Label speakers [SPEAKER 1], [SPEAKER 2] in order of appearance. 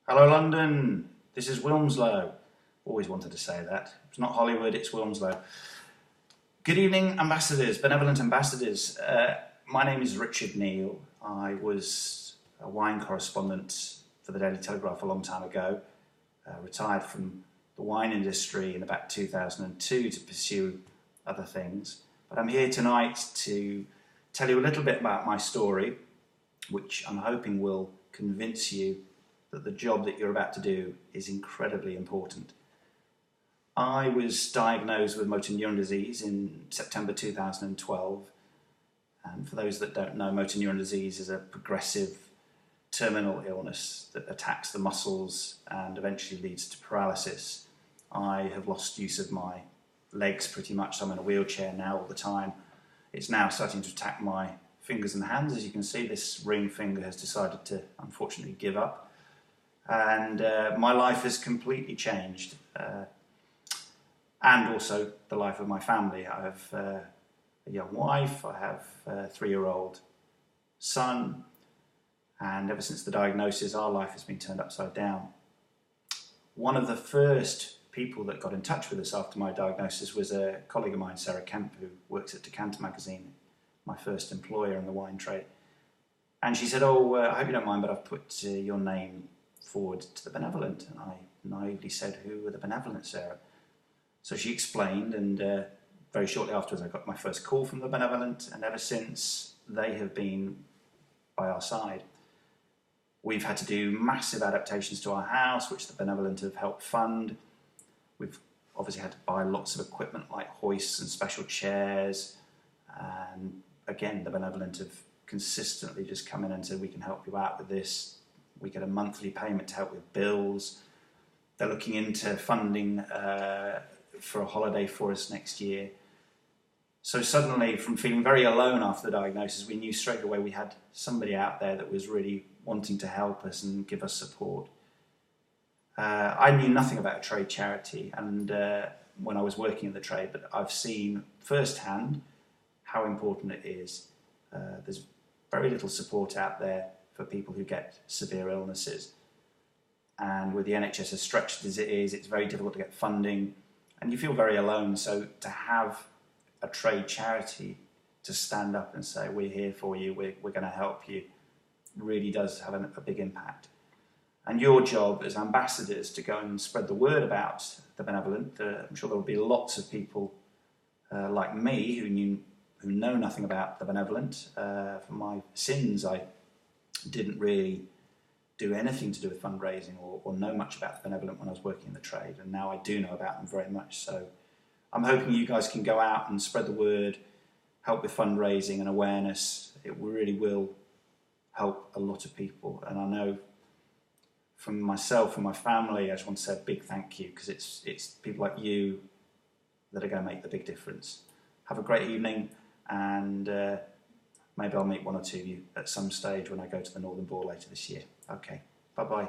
[SPEAKER 1] Hello London, this is Wilmslow. Always wanted to say that. It's not Hollywood, it's Wilmslow. Good evening, ambassadors, benevolent ambassadors. My name is Richard Neill. I was a wine correspondent for the Daily Telegraph a long time ago. Retired from the wine industry in about 2002 to pursue other things. But I'm here tonight to tell you a little bit about my story, which I'm hoping will convince you that the job that you're about to do is incredibly important. I was diagnosed with motor neuron disease in September 2012. And for those that don't know, motor neuron disease is a progressive terminal illness that attacks the muscles and eventually leads to paralysis. I have lost use of my legs pretty much, so I'm in a wheelchair now all the time. It's now starting to attack my fingers and hands. As you can see, this ring finger has decided to unfortunately give up. And my life has completely changed, and also the life of my family. I have a young wife, I have a 3-year-old son, and ever since the diagnosis our life has been turned upside down. One of the first people that got in touch with us after my diagnosis was a colleague of mine, Sarah Kemp, who works at Decanter magazine, my first employer in the wine trade. And she said, I hope you don't mind, but I've put your name forward to the Benevolent. And I naively said, who are the Benevolent, Sarah? So she explained, and very shortly afterwards I got my first call from the Benevolent, and ever since they have been by our side. We've had to do massive adaptations to our house, which the Benevolent have helped fund. We've obviously had to buy lots of equipment like hoists and special chairs, and again the Benevolent have consistently just come in and said, we can help you out with this. We get a monthly payment to help with bills. They're looking into funding for a holiday for us next year. So suddenly, from feeling very alone after the diagnosis, we knew straight away we had somebody out there that was really wanting to help us and give us support. I knew nothing about a trade charity, and when I was working in the trade, but I've seen firsthand how important it is. There's very little support out there for people who get severe illnesses. And with the NHS as stretched as it is, it's very difficult to get funding, and you feel very alone. So to have a trade charity to stand up and say, we're here for you, we're going to help you, really does have a big impact. And your job as ambassadors to go and spread the word about the Benevolent. I'm sure there will be lots of people like me who know nothing about the Benevolent. For my sins, I didn't really do anything to do with fundraising or know much about the Benevolent when I was working in the trade, and now I do know about them very much. So I'm hoping you guys can go out and spread the word, help with fundraising and awareness. It really will help a lot of people, and I know from myself and my family, I just want to say a big thank you, because it's people like you that are going to make the big difference. Have a great evening, and maybe I'll meet one or two of you at some stage when I go to the Northern Ball later this year. Okay, bye-bye.